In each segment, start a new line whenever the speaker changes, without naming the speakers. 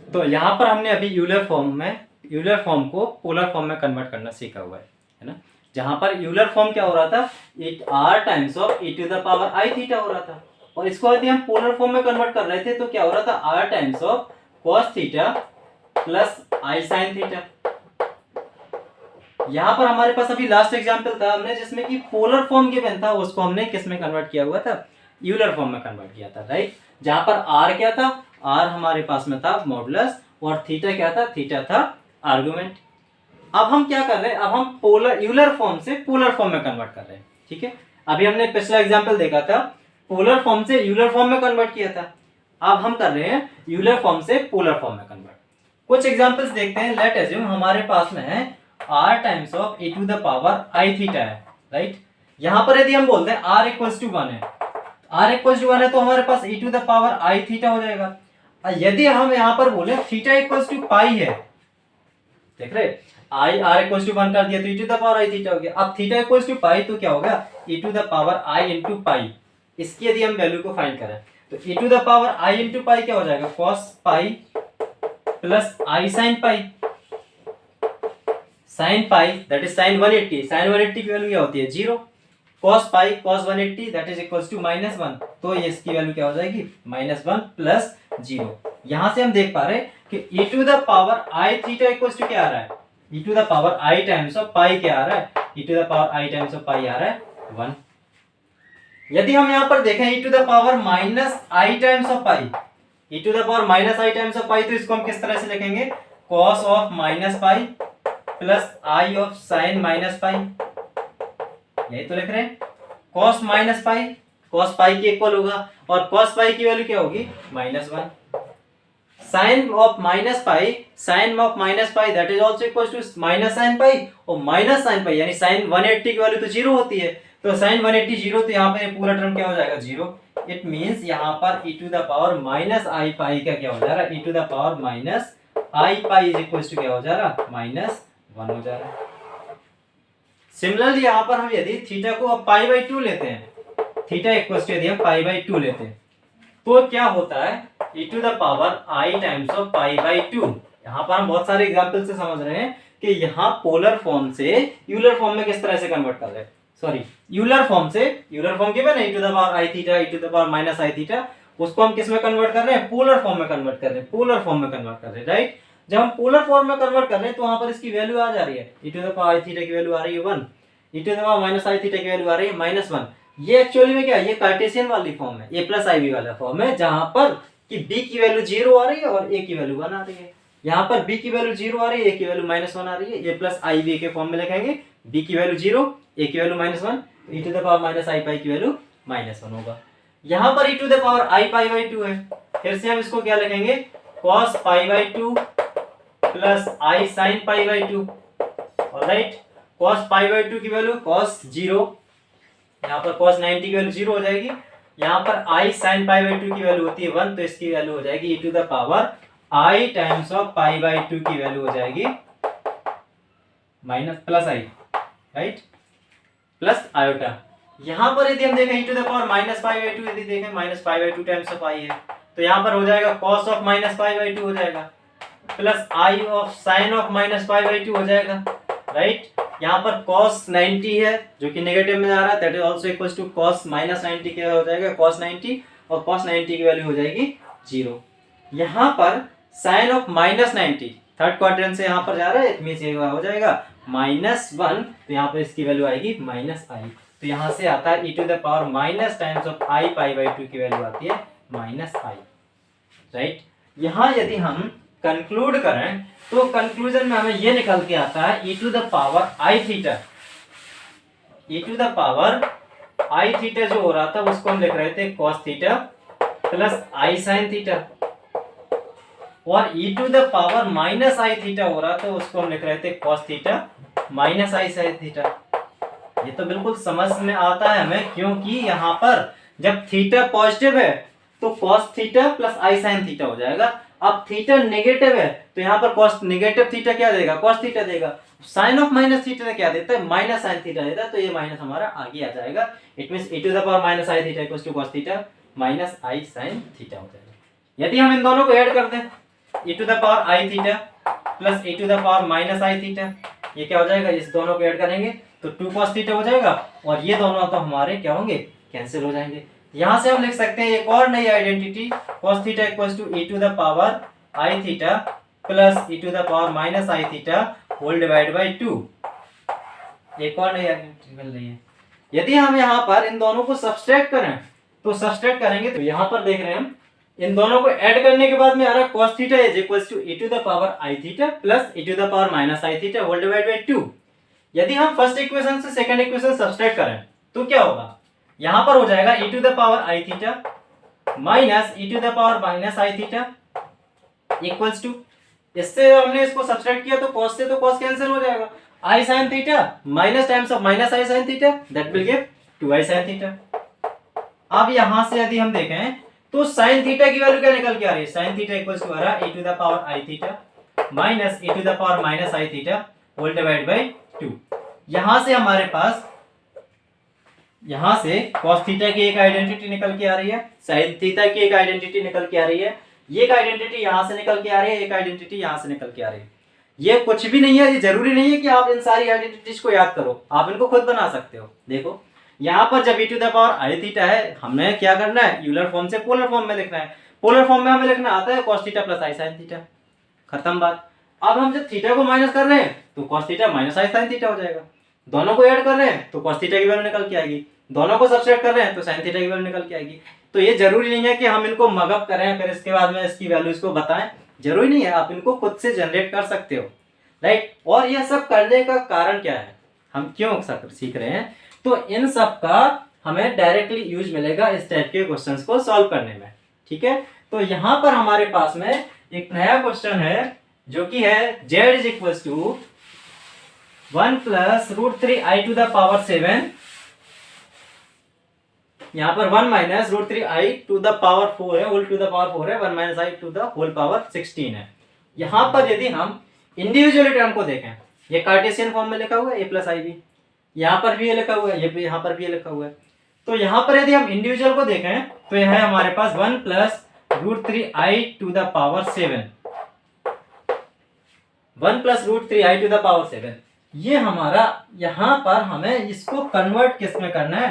तो यहाँ पर हमने अभी यूलर फॉर्म को पोलर फॉर्म में कन्वर्ट करना सीखा हुआ है ना। जहाँ पर यूलर फॉर्म क्या हो रहा था, it r times of e to the power i theta हो रहा था, और इसको यदि हम पोलर फॉर्म में कन्वर्ट कर रहे थे तो क्या हो रहा था, r times of cos theta plus i sine theta. यहाँ पर हमारे पास अभी लास्ट एग्जांपल था हमने जिसमें कि पोलर फॉर्म गिवन था, उसको हमने किस में कन्वर्ट किया हुआ था, यूलर फॉर्म में कन्वर्ट किया था, राइट। जहां पर आर क्या था, आर हमारे पास में था मॉडुलस, और थीटा क्या था, थीटा था आर्गुमेंट। अब हम क्या कर रहे हैं, अब हम पोलर यूलर फॉर्म से पोलर फॉर्म में कन्वर्ट कर रहे हैं, ठीक है। अभी हमने पिछला एग्जाम्पल देखा था, पोलर फॉर्म से यूलर फॉर्म में कन्वर्ट किया था। अब हम कर रहे हैं यूलर फॉर्म से पोलर फॉर्म में कन्वर्ट। कुछ एग्जांपल्स देखते हैं। लेट अज्यूम हमारे पास में है r times of e to the power i theta है, राइट। यहां पर यदि हम बोलते हैं r इक्वल्स टू 1 है, r इक्वल्स टू 1 है तो हमारे पास e to the power i theta हो जाएगा। यदि हम यहां पर बोले थीटा इक्वल्स टू पाई है, देख रहे, i r इक्वल्स टू 1 कर दिया तो e to the power i theta हो गया। अब थीटा इक्वल्स टू पाई तो क्या होगा, e to the power i into pi. इसकी यदि हम वैल्यू को फाइंड करें तो e to the power i into pi क्या हो जाएगा, cos pi plus i sine pi. Sine pi that is sine 180, sine 180 की वैल्यू क्या होती है, 0। cos pi cos 180 that is equals to -1, तो ये इसकी वैल्यू क्या हो जाएगी, -1 प्लस 0। यहां से हम देख पा रहे हैं कि e to the power i theta equals to क्या आ रहा है, e to the power i times of pi क्या आ रहा है, e to the power i times of pi आ रहा है 1। यदि हम यहां पर देखें e to the power -i times of pi, e to the power -i times of pi, तो इसको हम किस तरह से लिखेंगे, cos of minus pi plus i of sign minus pi. यही तो लिख रहे हैं, cos माइनस पाई cos पाई के इक्वल होगा, और cos पाई की वैल्यू क्या होगी, -1। Sine of minus pi that is also equal to minus sine pi, और माइनस साइन पाई यानी साइन 180 की वैल्यू तो 0 होती है, तो साइन 180 0, तो यहाँ पर ये पूरा टर्म क्या हो जाएगा, 0। इट मींस यहाँ पर e to the power -i pi का क्या हो जा रहा है, e to the power -i pi is equal to क्या हो जा रहा, -1 हो जा रहा है। सिमिलरली यहाँ पर हम यदि थीटा को अब π/2 लेते हैं, थीटा इक्वल टू यदि हम π/2 लेते हैं तो क्या होता है, e to the power i times of π/2। यहाँ पर हम बहुत सारे एग्जांपल से समझ रहे हैं कि यहाँ पोलर फॉर्म से यूलर फॉर्म में किस तरह से कन्वर्ट कर रहे हैं, सॉरी यूलर फॉर्म गिवन है e to the power i theta, e to the power -i theta, उसको हम किस में कन्वर्ट कर रहे हैं, पोलर फॉर्म में कन्वर्ट कर रहे हैं, पोलर फॉर्म में कन्वर्ट कर रहे हैं, राइट। जब हम पोलर फॉर्म में कन्वर्ट कर रहे हैं तो वहां पर इसकी वैल्यू आ जा रही है, e to the power i theta की वैल्यू आ रही है 1, e to the power -i theta की वैल्यू आ रही है -1। ये एक्चुअली में क्या है, ये कार्टेशियन वाली फॉर्म है, a प्लस ib वाला फॉर्म है, जहां पर कि b की वैल्यू 0 आ रही है और a की वैल्यू 1 आ रही है। यहाँ पर b की वैल्यू 0 आ रही है, a की वैल्यू -1 आ रही है, a प्लस ib के फॉर्म में लिखेंगे, b की वैल्यू 0, a की value -1, e to the power -i pi की वैल्यू -1 होगा। यहाँ पर e to the power i π/2 है, फिर से हम इसको क्या लिखेंगे, cos π/2 plus i sin π/2, alright. cos π/2 की वैल्यू cos 0, यहाँ पर cos 90 की वैल्यू 0 हो जाएगी, यहाँ पर i sin π/2 की वैल्यू होती है 1, तो इसकी वैल्यू हो जाएगी e to the power i times of π/2 की वैल्यू हो जाएगी +i, राइट, प्लस आयोटा। यहाँ पर यदि हम देखें e टू द पावर -π/2, यदि देखें -π/2 टाइम्स ऑफ i है, तो यहाँ पर हो जाएगा cos ऑफ -π/2 हो जाएगा, plus i of sine of -π/2 हो जाएगा, राइट। यहाँ पर cos 90 है जो कि नेगेटिव में जा रहा है, that is also equal to cos -90 क्या हो जाएगा, cos 90, और cos 90 की वैल्यू हो जाएगी 0। यहाँ पर साइन ऑफ -90 थर्ड क्वाड्रेंट से यहाँ पर जा रहा है, इट मींस ये हो जाएगा -1, तो यहाँ पर इसकी वैल्यू आएगी -i, तो यहाँ से आता है e to the power minus times of i π/2 की वैल्यू आती है -i, राइट। यहाँ यदि हम कंक्लूड करें तो कंक्लूजन में हमें ये निकल के आता है e to the power i theta, e to the power i theta जो हो रहा था उसको हम लिख रहे थे cos theta plus i sin theta, और e to the power -i theta हो रहा था उसको हम लिख रहे थे cos theta minus i sin theta. ये तो बिल्कुल समझ में आता है हमें, क्योंकि यहाँ पर जब थीटा पॉजिटिव है तो cos theta plus i sin theta हो जाएगा। अब थीटा नेगेटिव है तो यहाँ पर cos नेगेटिव थीटा क्या देगा, cos थीटा देगा। साइन ऑफ माइनस थीटा क्या देता है, माइनस साइन थीटा देता है, तो ये माइनस हमारा आगे आ जाएगा। It means e to the power -i theta equals to cos theta minus i sin theta हो जाएगा। यदि हम इन दोनों को ऐड कर दें e to the power i theta plus e to the power minus I theta, ये क्या हो जाएगा, इस दोनों को ऐड करेंगे तो 2 cos थीटा हो जाएगा, और ये दोनों तो हमारे क्या होंगे, कैंसिल हो जाएंगे। यहाँ से हम लिख सकते हैं एक और नई identity, cos theta equals to e to the power i theta plus e to the power minus I theta whole divide by 2। एक और नई आइडेंटिटी मिल रही है। यदि हम यहाँ पर इन दोनों को सब्सट्रैक्ट करें तो सब्सट्रैक्ट करेंगे तो यहाँ पर देख रहे हैं हम इन दोनों को ऐड करने के बाद में आ रहा है cos theta is equals to e to the power i theta plus e to the power minus I theta whole divide by 2। यदि हम फर्स्ट इक्वेशन से सेकंड इक्वेशन सब्सट्रैक्ट करें तो क्या होगा, यहाँ पर हो जाएगा e to the power i theta minus e to the power minus I theta equals to, इससे हमने इसको सब्सट्रैक्ट किया तो cos से तो cos कैंसिल हो जाएगा, i sin theta minus times of minus i sin theta that will give 2i sin theta. अब यहां से यदि हम देखें तो sin थीटा की वैल्यू क्या निकल के आ रही है, sin थीटा इक्वल्स टू आ रहा है e to the power i theta minus e to the power minus i theta whole divide by 2। यहां से हमारे पास यहां से cos थीटा की एक आइडेंटिटी निकल के आ रही है, sin थीटा की एक आइडेंटिटी निकल के आ रही है, ये एक आइडेंटिटी यहां से निकल के आ रही है, एक आइडेंटिटी यहां से निकल के आ रही है। ये कुछ भी नहीं है, ये जरूरी नहीं है कि आप इन सारी आइडेंटिटीज को याद करो, आप इनको खुद बना सकते हो। देखो यहाँ पर जब e to the power i theta है, हमें क्या करना है, यूलर फॉर्म से पोलर फॉर्म में लिखना है। पोलर फॉर्म में हमें लिखना आता है cos theta plus i sin theta, खत्म बात। अब हम जब थीटा को माइनस कर रहे हैं तो cos theta minus i sin theta हो जाएगा, दोनों को ऐड कर रहे हैं तो cos थीटा की वैल्यू निकल के आएगी, दोनों को सब्सट्रैक्ट कर रहे हैं तो sin थीटा की वैल्यू निकल के आएगी। तो ये जरूरी नहीं है कि हम इनको मगअप करें फिर इसके बाद में इसकी वैल्यूज को बताएं, जरूरी नहीं है, आप इनको खुद से जनरेट कर सकते हो, राइट। और यह सब करने का कारण क्या है, हम क्यों सीख रहे हैं, तो इन सब का हमें डायरेक्टली यूज मिलेगा इस टाइप के क्वेश्चंस को सॉल्व करने में, ठीक है। तो यहाँ पर हमारे पास में एक नया क्वेश्चन है जो कि है z is equal to 1 plus root 3 i to the power 7, यहाँ पर 1 minus root 3 i to the power 4 है, होल टू द पावर 4 है, 1 minus I to the whole power 16 है। यहाँ पर यदि हम इंडिविजुअल टर्म को देखें, ये कार्टेशियन फॉर्म में लिखा हुआ है a प्लस आई बी, यहाँ पर भी ये लिखा हुआ है, ये भी यहाँ पर भी ये लिखा हुआ है। तो यहाँ पर यदि हम इंडिविजुअल को देखें तो यह है हमारे पास 1 plus root 3 i to the power 7, 1 plus root 3 i to the power 7, ये हमारा यहाँ पर हमें इसको कन्वर्ट किस में करना है,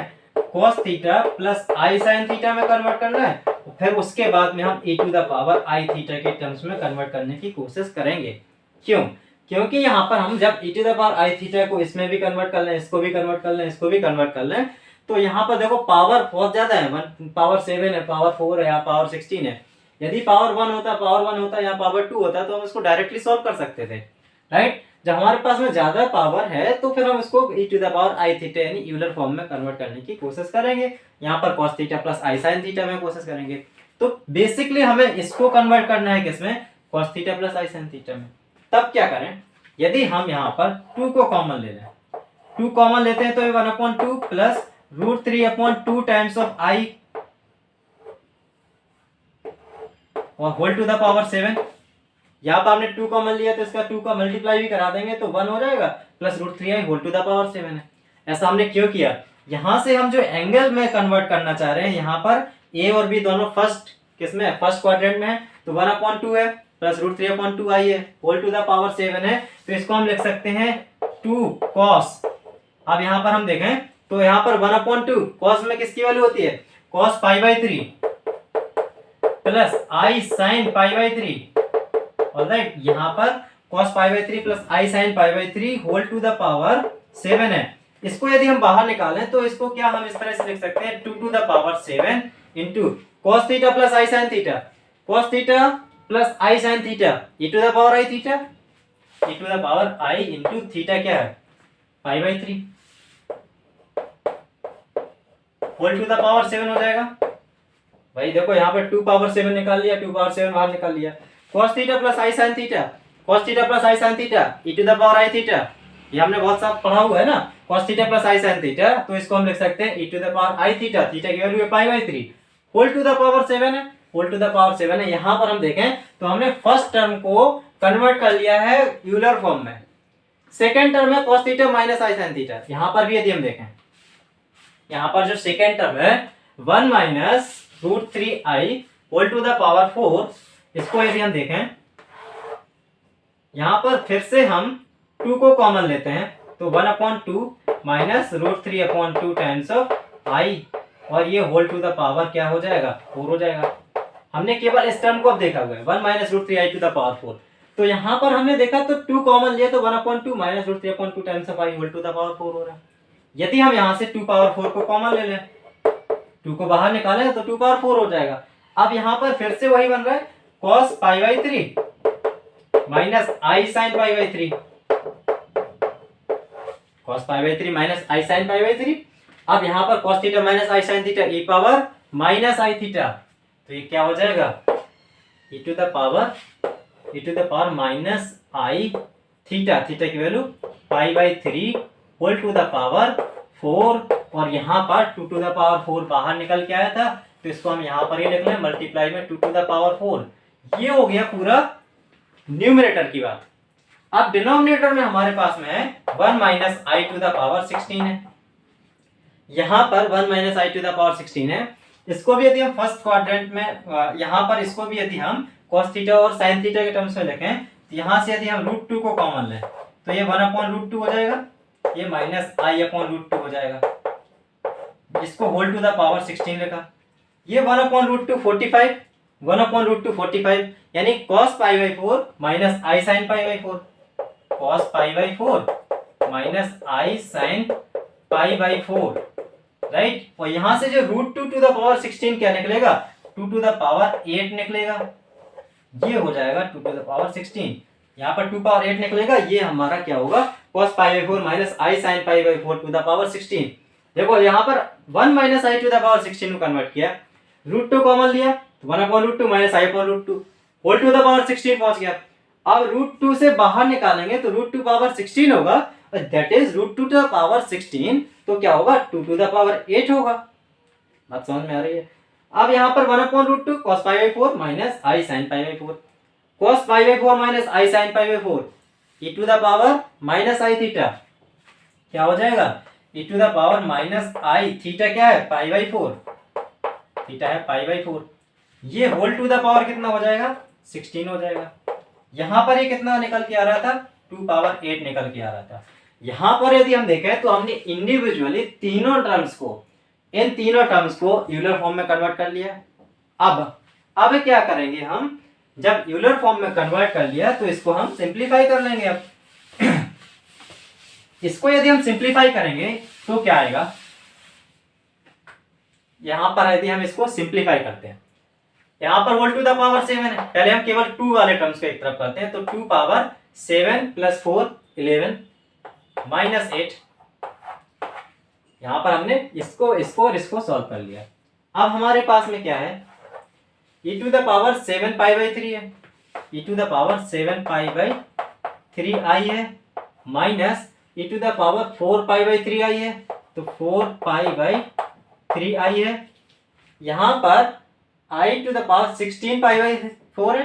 cos थीटा प्लस आई sin थीटा में कन्वर्ट करना है, फिर उसके बाद में हम e to the power i theta के टर्म्स में कन्वर्ट करने की कोशिश करेंगे। क्यों, क्योंकि यहाँ पर हम जब e to the power i theta को इसमें भी कन्वर्ट कर लें, इसको भी कन्वर्ट कर लें, इसको भी कन्वर्ट कर लें, तो यहाँ पर देखो पावर बहुत ज्यादा है, 1 पावर 7 है, पावर 4 है, यहाँ पावर 16 है। यदि पावर 1 होता, यहाँ पावर 2 होता तो हम इसको डायरेक्टली सॉल्व कर सकते थे, राइट। जब हमारे पास में ज्यादा पावर है तो फिर हम इसको e to the power i theta यानी यूलर फॉर्म में कन्वर्ट करने की कोशिश करेंगे, यहाँ पर cos थीटा प्लस आई sin थीटा में कोशिश करेंगे। तो बेसिकली हमें इसको कन्वर्ट करना है किसमें, cos थीटा प्लस आई sin थीटा में। तब क्या करें, यदि हम यहाँ पर 2 को कॉमन ले लें, 2 कॉमन लेते हैं तो ये 1/2 प्लस रूट 3/2 टाइम्स ऑफ आई और होल टू द पावर 7। यहाँ पर हमने 2 कॉमन लिया तो इसका 2 का मल्टीप्लाई भी करा देंगे तो 1 हो जाएगा plus root 3 i whole to the power 7 है। ऐसा हमने क्यों किया, यहाँ से हम जो एंगल में कन्वर्ट करना चाह रहे हैं, यहाँ पर ए और बी दोनों फर्स्ट किसमें है, फर्स्ट क्वाड्रेंट में है, तो 1/2 है प्लस रूट 3/2 आई है होल टू द पावर 7 है, तो इसको हम लिख सकते हैं 2 cos। अब यहाँ पर हम देखें तो यहाँ पर 1/2 cos में किसकी वैल्यू होती है, cos π/3 प्लस आई sin π/3, ऑलराइट। यहाँ पर cos π/3 plus I sin π/3 whole to the power 7 है। इसको यदि हम बाहर निकालें तो इसको क्या हम इस तरह से लिख सकते हैं 2 to the power 7 into cos theta plus I sin theta, cos theta plus I sin theta e to the power i theta, e to the power i into theta क्या है π/3 होल टू द पावर 7 हो जाएगा। भाई देखो यहाँ पर 2 power 7 निकाल लिया, 2 पावर 7 बाहर निकाल लिया, cos theta plus I sin theta, cos theta plus I sin theta e to the power i theta, ये हमने बहुत साफ पढ़ा हुआ है ना, cos थीटा प्लस आई sin थीटा, तो इसको हम लिख सकते हैं e to the power i theta, theta की वैल्यू है π/3 होल टू द पावर 7 है, होल टू द पावर 7 है। यहाँ पर हम देखें तो हमने फर्स्ट टर्म को कन्वर्ट कर लिया है यूलर फॉर्म में, सेकेंड टर्म है cos थीटा माइनस आई sin थीटा। यहाँ पर भी यदि हम देखें, यहाँ पर जो सेकेंड टर्म है 1 minus root 3 i whole to the power 4, इसको यदि हम देखें यहाँ पर फिर से हम 2 को कॉमन लेते हैं, तो 1/2 माइनस √3/2 टाइम्स ऑफ आई, और ये होल टू द पावर क्या हो जाएगा, 4 हो जाएगा। हमने केवल इस टर्म को अब देखा हुआ है, 1 minus √3i to the power 4। तो यहाँ पर हमने देखा तो 2 कॉमन लिया, तो 1/2 minus √3/2 times of i whole to the power 4 हो रहा है। यदि हम यहाँ से 2 पावर 4 को कॉमन ले लें, 2 को बाहर निकालें तो 2 पावर 4 हो जाएगा। अब यहाँ पर फिर से वही बन रहा है, cos π/3 माइनस आई साइन π/3, cos π/3 माइनस आई साइन π/3। अब यहाँ पर cos थीटा माइनस आई sine theta e power minus आई थीटा, तो ये क्या हो जाएगा, e to the power minus I theta, theta की value π/3 whole to the power 4, और यहाँ पर 2 टू द पावर 4 बाहर निकल के आया था, तो इसको हम यहाँ पर ही लिख लें मल्टीप्लाई में 2 टू द पावर 4। ये हो गया पूरा न्यूमरेटर की बात। अब डिनोमिनेटर में हमारे पास में है 1 minus I to the power 16 है। यहाँ पर 1 minus I to the power 16 है। इसको भी यदि हम फर्स्ट क्वाड्रेंट में यहाँ पर इसको भी यदि हम cos थीटा और sin थीटा के टर्म्स में लिखें, तो यहाँ से यदि हम √2 को कॉमन लें, तो ये 1/√2 हो जाएगा, ये माइनस i/√2 हो जाएगा। इसको होल टू द पावर 16 लिखा, ये 1/√2 45, 1/√2 45, यानी cos π/4 माइनस आई साइन π/4, cos π/4 माइनस आई साइन π/4, राइट। और यहां से जो √2 टू द पावर 16 क्या निकलेगा, 2 टू द पावर 8 निकलेगा, ये हो जाएगा 2 टू द पावर 16। यहाँ पर 2 पावर 8 निकलेगा, ये हमारा क्या होगा, cos π/4 minus I sine π/4 to the power 16। देखो यहाँ पर 1 minus I to the power 16 को कन्वर्ट किया, √2 कॉमन लिया, तो 1/√2 minus i/√2 whole to the power 16 पहुंच गया। अब √2 से बाहर निकालेंगे तो √2 पावर 16 होगा, that is √2 to the power 16, तो क्या होगा, 2 टू द पावर 8 होगा। बात समझ में आ रही है। अब यहाँ पर 1/√2 cos π/4 minus I sine π/4, cos π/4 minus I sine π/4 e to the power minus I theta, क्या हो जाएगा, e to the power minus I, theta क्या है, π/4, थीटा है π/4, ये होल टू द पावर कितना हो जाएगा, 16 हो जाएगा। यहाँ पर ये कितना निकल के आ रहा था, 2 पावर 8 निकल के आ रहा था। यहाँ पर यदि हम देखें तो हमने इंडिविजुअली तीनों टर्म्स को, इन तीनों टर्म्स को यूलर फॉर्म में कन्वर्ट कर लिया। अब क्या करेंगे हम, जब यूलर फॉर्म में कन्वर्ट कर लिया तो इसको हम सिंप्लीफाई कर लेंगे। अब इसको यदि हम सिंप्लीफाई करेंगे तो क्या आएगा, यहां पर यदि हम इसको सिंप्लीफाई करते हैं, यहां पर होल टू द पावर 7 है, पहले हम केवल 2 वाले टर्म्स को एक तरफ करते हैं, तो 2 पावर 7 प्लस 4 11 माइनस 8, यहां पर हमने इसको और इसको सॉल्व कर लिया। अब हमारे पास में क्या है, e टू द पावर 7 π/3 है, e to the power 7 π/3 i है, minus e to the power 4 π/3 i है, तो 4 π/3 आई है। यहां पर i टू द पावर 16 π/4 है,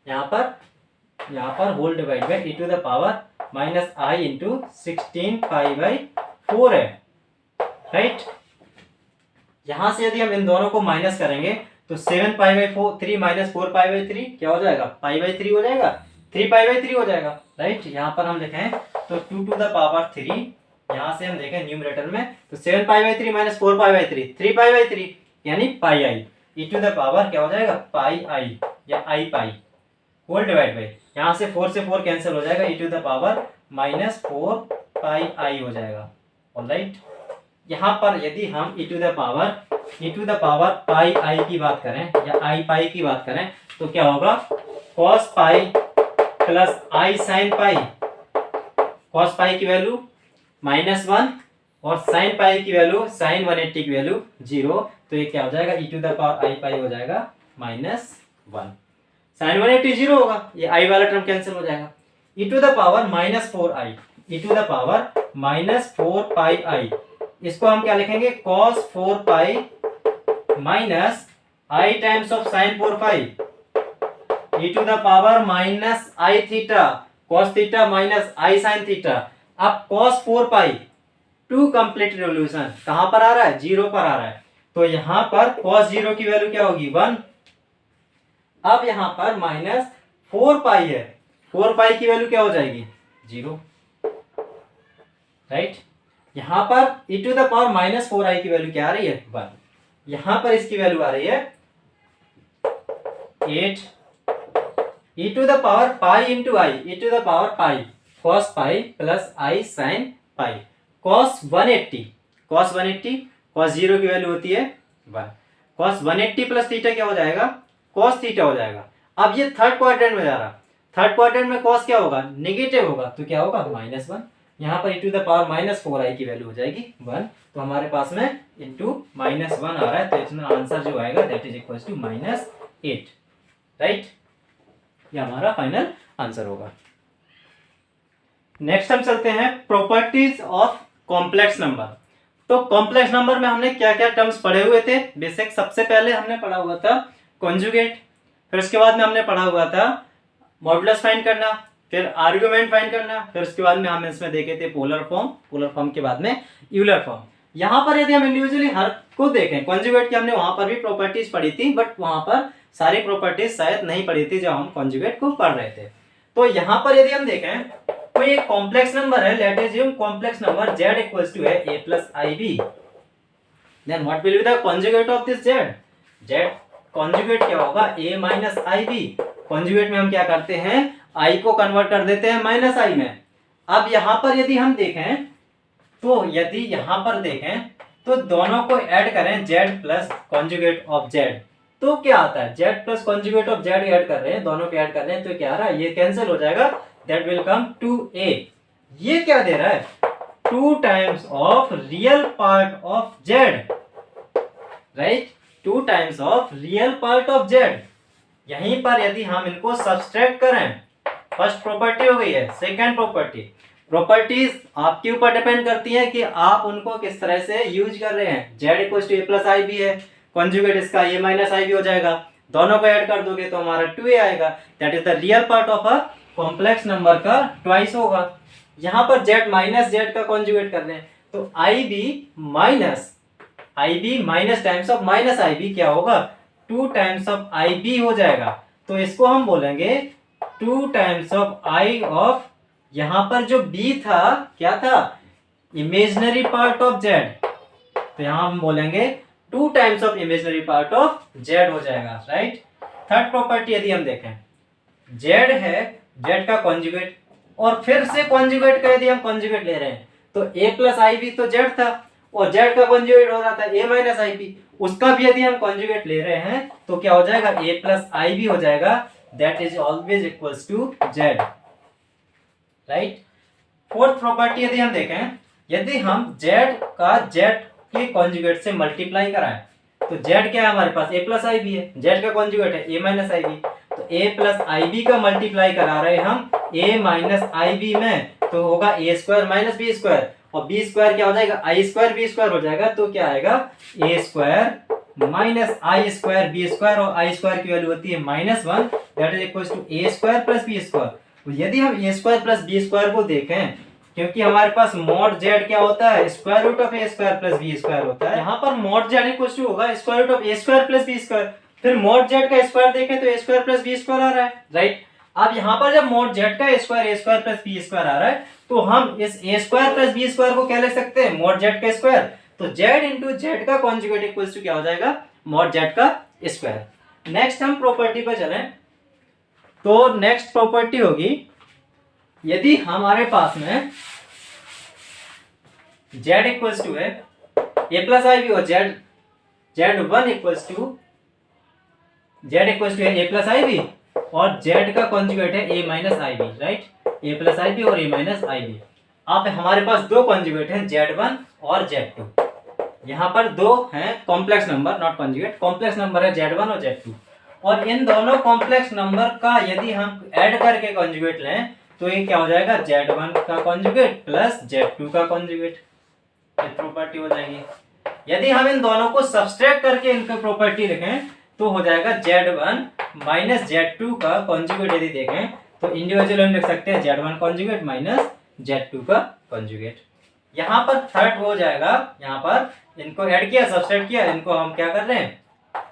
यहाँ पर whole divide by e to the power minus i into 16 π/4 है, राइट। यहां से यदि हम इन दोनों को माइनस करेंगे तो 7 π/3 माइनस 4 π/3 क्या हो जाएगा, π/3 हो जाएगा, 3 π/3 हो जाएगा, राइट। यहाँ पर हम लिखें तो 2 टू द पावर 3, यहाँ से हम देखें न्यूमरेटर में तो 7 π/3 माइनस 4 π/3 3 π/3 यानी pi I, e to the पावर क्या हो जाएगा, पाई आई या I pi whole divide by, यहाँ से 4 से 4 कैंसिल हो जाएगा, e to the power minus 4 pi I हो जाएगा, ऑलराइट। यहाँ पर यदि हम e to the power pi I की बात करें या आई पाई की बात करें तो क्या होगा, cos pi plus i sine pi, cos पाई की वैल्यू -1 और साइन पाई की वैल्यू साइन 180 की वैल्यू 0, तो ये क्या हो जाएगा, e टू द पावर आई पाई हो जाएगा -1, साइन 180 0 होगा, ये आई वाला टर्म कैंसिल हो जाएगा, e to the power -4i, e to the power -4 pi i, इसको हम क्या लिखेंगे, cos 4 pi minus i times of sine 4 pi, e to the power minus I theta, cos theta minus I sine theta. अब cos 4 pi to complete revolution कहां पर आ रहा है, 0 पर आ रहा है, तो यहां पर cos 0 की वैल्यू क्या होगी, 1। अब यहां पर -4 पाई है, 4 पाई की वैल्यू क्या हो जाएगी 0, राइट। यहां पर e to the power minus 4i की वैल्यू क्या आ रही है 1, यहां पर इसकी वैल्यू आ रही है 8 e to the power pi into i, e to the power pi cos pi plus I sin pi, cos 180 cos 0 की वैल्यू होती है 1, cos 180 प्लस थीटा क्या हो जाएगा cos थीटा हो जाएगा। अब ये थर्ड क्वाड्रेंट में जा रहा, थर्ड क्वाड्रेंट में cos क्या होगा नेगेटिव होगा, तो क्या होगा -1, यहाँ पर e to the power -4i की वैल्यू हो जाएगी 1, तो हमारे पास में इंटू -1 आ रहा है, तो इसमें आंसर जो आएगा that is equal to -8, right. ये हमारा फाइनल आंसर होगा। नेक्स्ट हम चलते हैं प्रॉपर्टीज ऑफ कॉम्प्लेक्स नंबर। तो कॉम्प्लेक्स नंबर में हमने क्या क्या टर्म्स पढ़े हुए थे बेसिक, सबसे पहले हमने पढ़ा हुआ था कॉन्जुगेट, फिर उसके बाद में हमने पढ़ा हुआ था मॉडुलस फाइंड करना, फिर आर्गुमेंट फाइंड करना, फिर उसके बाद में हम इसमें देखे थे पोलर फॉर्म के बाद में यूलर फॉर्म। यहाँ पर यदि हम इंडिविजुअली हर को देखें, कॉन्जुगेट की हमने वहां पर भी प्रॉपर्टीज पढ़ी थी, बट वहां पर सारी प्रॉपर्टीज शायद नहीं पढ़ी थी जब हम कॉन्जुगेट को पढ़ रहे थे। तो यहाँ पर यदि हम देखें तो ये कॉम्प्लेक्स नंबर है, let us assume complex number z equals to है a plus ib, then what will be the conjugate of this z conjugate क्या होगा a माइनस ib। कॉन्जुगेट में हम क्या करते हैं i को कन्वर्ट कर देते हैं माइनस i में। अब यहाँ पर यदि हम देखें तो यदि यहाँ पर देखें तो दोनों को ऐड करें z plus conjugate of z, तो क्या आता है z plus conjugate of z add कर रहे हैं, दोनों को ऐड कर रहे हैं, तो क्या आ रहा है ये कैंसिल हो जाएगा, दैट विल कम 2a। ये क्या दे रहा है 2 times of real part of z, right, 2 times of real part of z। यहीं पर यदि हम इनको सब्सट्रैक्ट करें, फर्स्ट प्रॉपर्टी हो गई है, सेकंड प्रॉपर्टीज आपके ऊपर डिपेंड करती है कि आप उनको किस तरह से यूज कर रहे हैं। z equals to a plus I B है, कॉन्जुगेट इसका a माइनस आई बी हो जाएगा, दोनों को ऐड कर दोगे तो हमारा 2a आएगा, that is the real part of a complex number का ट्वाइस होगा। यहाँ पर z माइनस z का कॉन्जुगेट कर रहे हैं, तो ib minus times of minus ib क्या होगा 2 टाइम्स ऑफ ib हो जाएगा, तो इसको हम बोलेंगे 2 टाइम्स ऑफ i ऑफ, यहाँ पर जो b था क्या था इमेजिनरी पार्ट ऑफ z, तो यहाँ हम बोलेंगे 2 times of imaginary part of z हो जाएगा, राइट। थर्ड प्रॉपर्टी यदि हम देखें z है z का कॉन्जुगेट, और फिर से कॉन्जुगेट का यदि हम कॉन्जुगेट ले रहे हैं तो a प्लस आई बी तो z था, और z का कॉन्जुगेट हो रहा था a माइनस आई बी, उसका भी यदि हम कॉन्जुगेट ले रहे हैं तो क्या हो जाएगा a प्लस आई बी हो जाएगा, that is always equals to z, right. Fourth property यदि हम देखें, यदि हम z का z के कॉन्जुगेट से मल्टीप्लाई कराएं तो z क्या है हमारे पास a प्लस आई बी है, z का कॉन्जुगेट है a माइनस आई बी, तो a प्लस आई बी का मल्टीप्लाई करा रहे हैं हम a माइनस आई बी में, तो होगा a square minus B square, और बी स्क्वायर क्या हो जाएगा आई स्क्वायर बी स्क्वायर हो जाएगा, तो क्या आएगा a square minus I square B square, और आई स्क्वायर की वैल्यू होती है -1, that is equal to a square plus B square. तो यदि हम a square plus B square को देखें, क्योंकि हमारे पास मॉड z क्या होता है square root of a square plus B square होता है, यहाँ पर मॉड z इक्वल टू होगा square root of a square plus B square, फिर मॉड z का स्क्वायर देखें तो a square plus B square आ रहा है, राइट। अब यहाँ पर जब मॉड z का स्क्वायर प्लस बी स्क्वायर आ रहा है, तो हम इस a square plus B square को क्या लिख सकते हैं मॉड z का स्क्वायर, तो z इंटू z का कॉन्जुगेट इक्वल टू क्या हो जाएगा मॉड z का स्क्वायर। नेक्स्ट हम प्रॉपर्टी पर चलें, तो नेक्स्ट प्रॉपर्टी होगी यदि हमारे पास में z इक्वल्स टू है a प्लस आई बी, और z1 इक्वल्स टू है a प्लस आई बी, और z का कॉन्जुगेट है a minus I B, right, a plus I B और a माइनस आई बी। अब हमारे पास दो कॉन्जुगेट हैं z1 और z2, यहाँ पर दो हैं complex number not conjugate, complex number है z1 और z2, और इन दोनों कॉम्प्लेक्स नंबर का यदि हम ऐड करके कॉन्जुगेट लें तो ये क्या हो जाएगा z1 का कॉन्जुगेट प्लस z2 का कॉन्जुगेट, ये प्रॉपर्टी हो जाएगी। यदि हम इन दोनों को सब्सट्रैक्ट करके इनका प्रॉपर्टी लिखें तो हो जाएगा z1 माइनस z2 का कॉन्जुगेट, यदि देखें तो इंडिविजुअल हम लिख सकते हैं z1 कॉन्जुगेट माइनस z2 का कॉन्जुगेट। यहाँ पर थर्ड हो जाएगा, यहाँ पर इनको ऐड किया सब्सट्रैक्ट किया, इनको हम क्या कर रहे हैं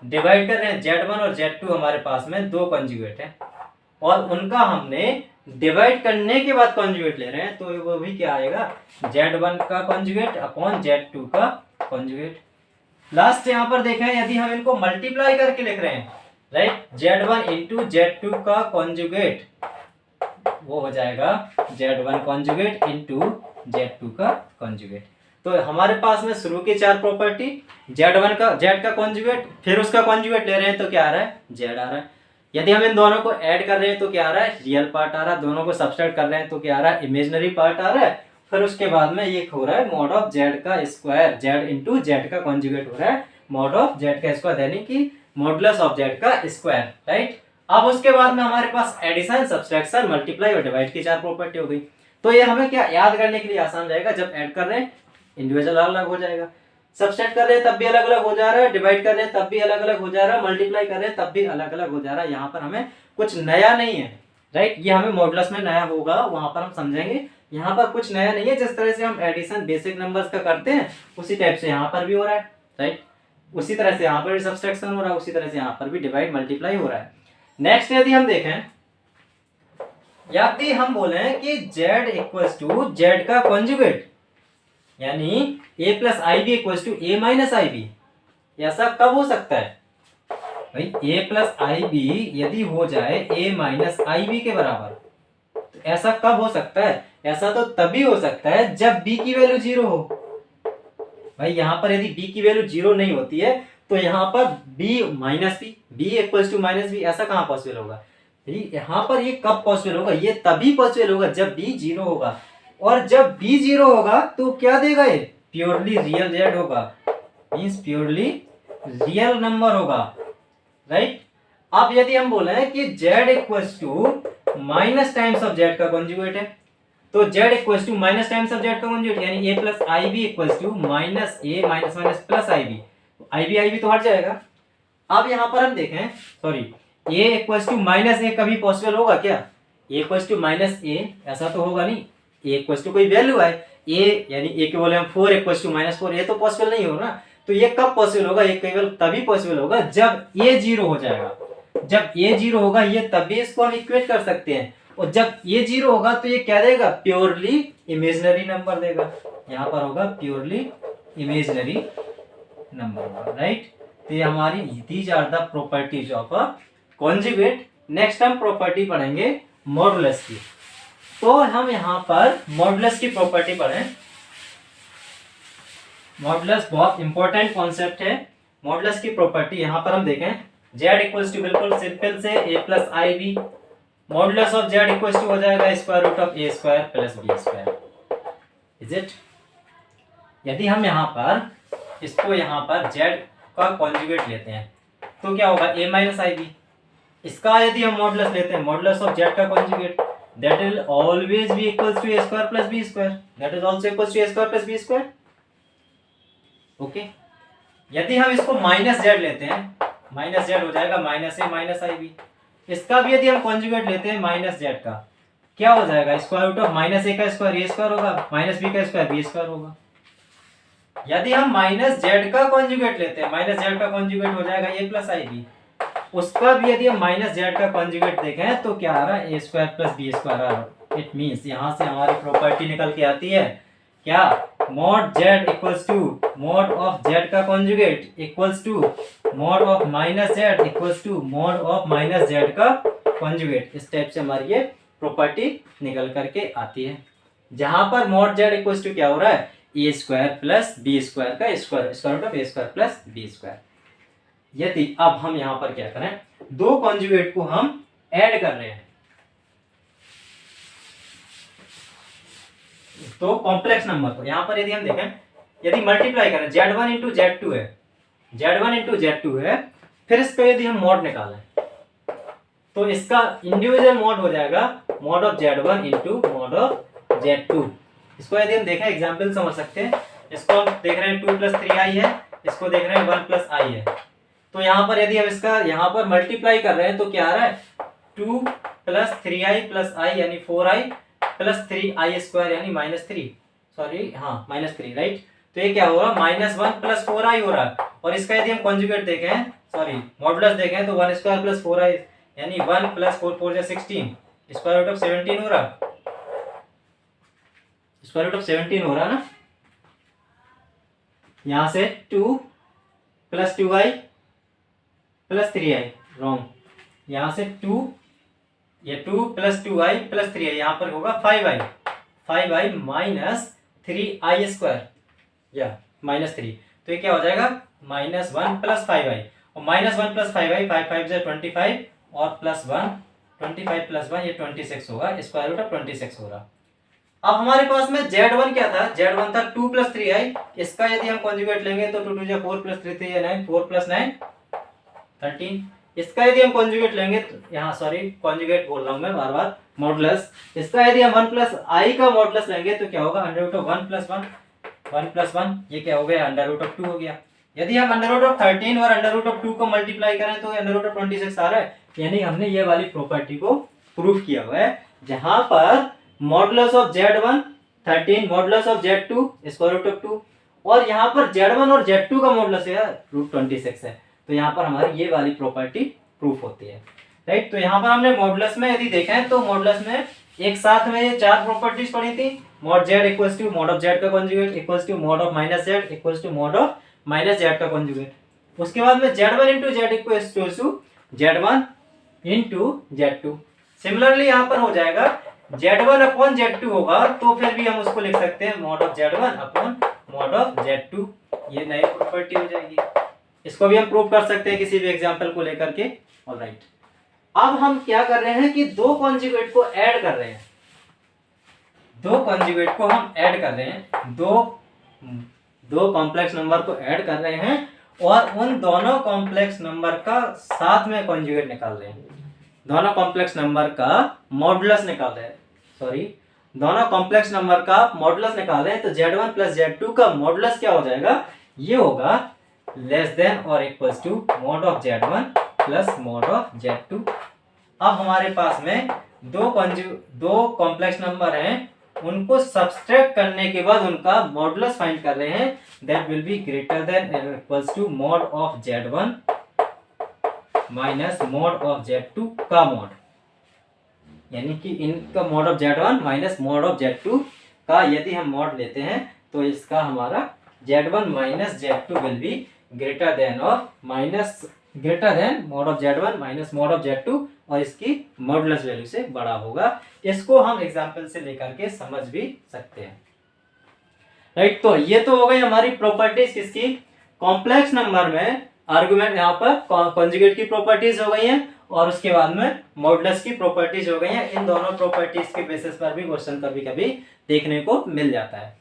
डिवाइड कर रहे हैं, z1 और z2 हमारे पास में दो कॉन्जुगेट है और उनका हमने डिवाइड करने के बाद कॉन्जुगेट ले रहे हैं, तो वो भी क्या आएगा, Z1 का कॉन्जुगेट अपॉन Z2 का कॉन्जुगेट। लास्ट यहाँ पर देखें, यदि हम इनको मल्टीप्लाई करके लिख रहे हैं, राइट, Z1 इंटू Z2 का कॉन्जुगेट, वो हो जाएगा Z1 कॉन्जुगेट इंटू Z2 का कॉन्जुगेट। तो हमारे पास में शुरू की चार प्रॉपर्टी, Z का कॉन्जुगेट, फिर उसका कॉन्जुगेट ले रहे हैं तो क्या आ रहा है, Z आ रहा है। यदि हम इन दोनों को ऐड कर रहे हैं तो क्या आ रहा है, रियल पार्ट आ रहा है। दोनों को सब्सट्रैक्ट कर रहे हैं तो क्या आ रहा है, इमेजिनरी पार्ट आ रहा है। फिर उसके बाद में ये हो रहा है मॉड ऑफ Z का स्क्वायर, Z इंटू Z का कॉन्जुगेट हो रहा है मॉड ऑफ Z का स्क्वायर, यानी कि मॉडुलस ऑफ Z का स्क्वायर, राइट। अब उसके बाद में हमारे पास एडिशन, सब्सट्रैक्शन, मल्टीप्लाई और डिवाइड की चार प्रॉपर्टी हो गई। तो ये हमें क्या याद करने के लिए आसान रहेगा, जब ऐड कर रहे हैं इंडिविजुअल अलग अलग हो जाएगा, सब्सट्रैक्ट कर रहे हैं तब भी अलग अलग हो जा रहा है, डिवाइड कर रहे हैं तब भी अलग अलग हो जा रहा है, मल्टीप्लाई कर रहे हैं तब भी अलग अलग हो जा रहा है। यहाँ पर हमें कुछ नया नहीं है, राइट। ये हमें मॉडुलस में नया होगा, वहां पर हम समझेंगे। यहाँ पर कुछ नया नहीं है, जिस तरह से हम एडिशन बेसिक नंबर्स का करते हैं उसी टाइप से यहाँ पर भी हो रहा है, राइट। उसी तरह से यहाँ पर भी सब्सट्रैक्शन हो रहा है, उसी तरह से यहाँ पर भी डिवाइड मल्टीप्लाई हो रहा है। नेक्स्ट यदि हम देखें, यदि हम बोले कि Z इक्वल्स टू Z का कॉन्जुगेट, यानी a plus I B equals to A minus I B, ऐसा कब हो सकता है भाई, a प्लस आई बी यदि हो जाए a माइनस आई बी के बराबर, तो ऐसा कब हो सकता है, ऐसा तो तभी हो सकता है जब b की वैल्यू 0 हो। भाई यहाँ पर यदि b की वैल्यू 0 नहीं होती है तो यहाँ पर b minus B equals to minus B, ऐसा कहाँ पॉसिबल होगा। यहाँ पर ये कब पॉसिबल होगा, ये तभी पॉसिबल होगा जब b 0 होगा। और जब b 0 होगा तो क्या देगा, ये प्योरली रियल z होगा, मींस प्योरली रियल नंबर होगा, राइट। अब यदि हम बोले कि z equals to minus times of z का कॉन्जुगेट है, तो z equals to minus times of z का कॉन्जुगेट, यानी a plus I B equals to minus A minus minus plus I B तो हट जाएगा। अब यहाँ पर हम देखें, sorry, a equals to minus A कभी पॉसिबल होगा क्या, a इक्वल्स टू माइनस ए, ऐसा तो होगा नहीं। a इक्वल्स टू कोई वैल्यू है, a यानी a के बोले हम 4 इक्वल्स टू माइनस 4, ये तो पॉसिबल नहीं होगा ना। तो ये कब पॉसिबल होगा, ये केवल तभी पॉसिबल होगा जब a 0 हो जाएगा। जब a 0 होगा ये तभी इसको हम इक्वेट कर सकते हैं, और जब a 0 होगा तो ये क्या देगा, प्योरली इमेजिनरी नंबर देगा। यहाँ पर होगा प्योरली इमेजिनरी नंबर होगा, राइट। तो ये हमारी these are the properties of a conjugate. Next हम प्रॉपर्टी पढ़ेंगे मॉडुलस की। तो हम यहाँ पर मॉडुलस की प्रॉपर्टी पढ़ें। मॉडुलस बहुत इंपॉर्टेंट कॉन्सेप्ट है। मॉडुलस की प्रॉपर्टी यहाँ पर हम देखें, z इक्वल्स टू बिल्कुल सिंपल से a plus I B, modulus of z equals to हो जाएगा square root of a square प्लस b स्क्वायर, इज इट। यदि हम यहाँ पर इसको यहाँ पर z का कॉन्जुगेट लेते हैं तो क्या होगा, a माइनस आई बी। इसका यदि हम मॉडुलस लेते हैं, मॉडुलस ऑफ z का conjugate, that will always be equals to a square plus b square, that is also equals to a square plus b square, okay. यदि हम इसको minus z लेते हैं, माइनस z हो जाएगा minus A minus I B. इसका भी यदि हम कॉन्जुगेट लेते हैं माइनस z का, क्या हो जाएगा, स्क्वायर रूट ऑफ माइनस ए का स्क्वायर ए स्क्वायर होगा, माइनस बी का स्क्वायर बी स्क्वायर होगा। यदि हम माइनस z का कॉन्जुगेट लेते हैं, माइनस z का कॉन्जुगेट हो जाएगा a प्लस आई बी। उसका भी यदि हम माइनस z का कॉन्जुगेट देखें तो क्या आ रहा है, a square plus B square आ रहा है। इट मींस यहाँ से हमारी प्रॉपर्टी निकल के आती है क्या, mod z equals to mod of z का conjugate equals to mod of minus z equals to mod of minus z का कॉन्जुगेट। इस टाइप से हमारी ये प्रॉपर्टी निकल करके आती है, जहां पर मॉड z इक्वल्स टू क्या हो रहा है, a square plus B square का square, square root of a square plus B square. यदि अब हम यहां पर क्या करें, दो कॉन्जुगेट को हम ऐड कर रहे हैं, तो कॉम्प्लेक्स नंबर को यहां पर यदि हम देखें, यदि मल्टीप्लाई करें z1 इंटू z2 है, z1 इंटू z2 है, फिर इसका यदि हम मॉड निकालें तो इसका इंडिविजुअल मॉड हो जाएगा mod of z1 into mod of z2। इसको यदि हम देखें एग्जाम्पल समझ सकते हैं, इसको हम देख रहे हैं 2 प्लस 3i है, इसको देख रहे हैं 1 प्लस i है। तो यहाँ पर यदि हम इसका यहाँ पर मल्टीप्लाई कर रहे हैं तो क्या आ रहा है, 2 प्लस 3i प्लस i यानी 4i प्लस 3i स्क्वायर यानी -3, सॉरी हाँ -3, राइट। तो ये क्या हो रहा है, -1 प्लस 4i हो रहा है। और इसका यदि हम कॉन्जुगेट देखें, सॉरी मॉडुलस देखें तो 1 स्क्वायर प्लस 4i यानी 1 प्लस 4 4 16, स्क्वायर रूट ऑफ 17 हो रहा, स्क्वायर रूट ऑफ 17 हो रहा ना। यहां से 2 plus 2i plus 3i, wrong. यहां से 2, ये 2 प्लस 2i प्लस 3i, यहां पर होगा 5i माइनस 3i स्क्वायर या -3। तो ये क्या हो जाएगा -1 प्लस 5i, और -1 प्लस 5i, 5 5 से 25 और प्लस 1, 25 प्लस 1 ये 26 होगा, स्क्वायर रूट ऑफ 26 हो रहा। अब हमारे पास में Z1 क्या था, Z1 था 2 प्लस 3i, इसका यदि हम कॉन्जुगेट लेंगे तो 2 2 4 प्लस 3 3 9, 4 प्लस 9 13। इसका यदि हम कॉन्जुगेट लेंगे तो यहाँ सॉरी कॉन्जुगेट बोल रहा हूं मैं बार बार, मॉडुलस, इसका यदि हम 1 प्लस आई का मॉडुलस लेंगे तो क्या होगा under root of 1 plus 1, 1 plus 1 ये क्या हो गया अंडर रूट ऑफ 2 हो गया। यदि हम अंडर रूट ऑफ 13 और अंडर रूट ऑफ 2 को मल्टीप्लाई करें तो अंडर रूट ऑफ 26 आ रहा है, यानी हमने ये वाली प्रॉपर्टी को प्रूफ किया हुआ है, जहां पर modulus of Z1 13, modulus of Z2 square root of 2, और यहाँ पर Z1 और Z2 का मॉडुलस है रूट 26 है, तो यहाँ पर हमारी ये वाली प्रॉपर्टी प्रूफ होती है, राइट। तो यहाँ पर हमने मॉडुलस में यदि देखें तो मॉडुलस में एक साथ में ये 4 प्रॉपर्टीज पढ़ी थी, mod Z equals to mod of Z का conjugate equals to mod of minus Z equals to mod of minus Z का कॉन्जुगेट। उसके बाद में Z1 into Z equals to Z1 into Z2। Similarly यहाँ पर हो जाएगा Z1 अपॉन Z2 होगा, तो फिर भी हम उसको लिख सकते हैं mod of Z1 upon mod of Z2, ये नई प्रॉपर्टी हो जाएगी। इसको भी हम प्रूव कर सकते हैं किसी भी एग्जांपल को लेकर के, ऑलराइट। अब हम क्या कर रहे हैं कि दो कॉन्जुगेट को ऐड कर रहे हैं, दो कॉन्जुगेट को हम ऐड कर रहे हैं, दो कॉम्प्लेक्स नंबर को ऐड कर रहे हैं और उन दोनों कॉम्प्लेक्स नंबर का साथ में कॉन्जुगेट निकाल रहे हैं, दोनों कॉम्प्लेक्स नंबर का मॉडुलस निकाल रहे हैं, सॉरी दोनों कॉम्प्लेक्स नंबर का मॉडुलस निकाल रहे हैं। तो Z1 प्लस Z2 का मॉडुलस क्या हो जाएगा, ये होगा लेस देन और equals to mod of Z1 plus mod of Z2। अब हमारे पास में दो कॉम्प्लेक्स नंबर हैं, उनको सब्सट्रैक्ट करने के बाद उनका मॉडुलस फाइंड कर रहे हैं, that will be greater than और equals to mod of Z1 minus mod of Z2 का मॉड, यानी कि इनका mod of Z1 minus mod of Z2 का यदि हम मॉड लेते हैं तो इसका हमारा Z1 माइनस Z2 will be greater than और minus greater than mod of Z1 minus mod of Z2, और इसकी मॉडुलस वैल्यू से बड़ा होगा। इसको हम एग्जांपल से लेकर के समझ भी सकते हैं, राइट। तो ये तो हो गई हमारी प्रॉपर्टीज किसकी, कॉम्प्लेक्स नंबर में आर्गुमेंट, यहाँ पर कॉन्जुगेट की प्रॉपर्टीज हो गई हैं और उसके बाद में मॉडुलस की प्रॉपर्टीज हो गई हैं। इन दोनों प्रॉपर्टीज के बेसिस पर भी क्वेश्चन कभी कभी देखने को मिल जाता है।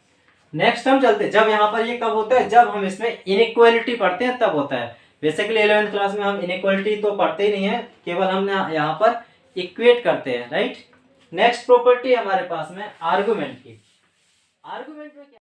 नेक्स्ट हम चलते, जब यहाँ पर ये कब होता है, जब हम इसमें इनइक्वालिटी पढ़ते हैं तब होता है। बेसिकली 11th क्लास में हम इनइक्वालिटी तो पढ़ते ही नहीं है, केवल हम यहाँ पर इक्वेट करते हैं, राइट। नेक्स्ट प्रॉपर्टी हमारे पास में आर्गुमेंट की। आर्गुमेंट में क्या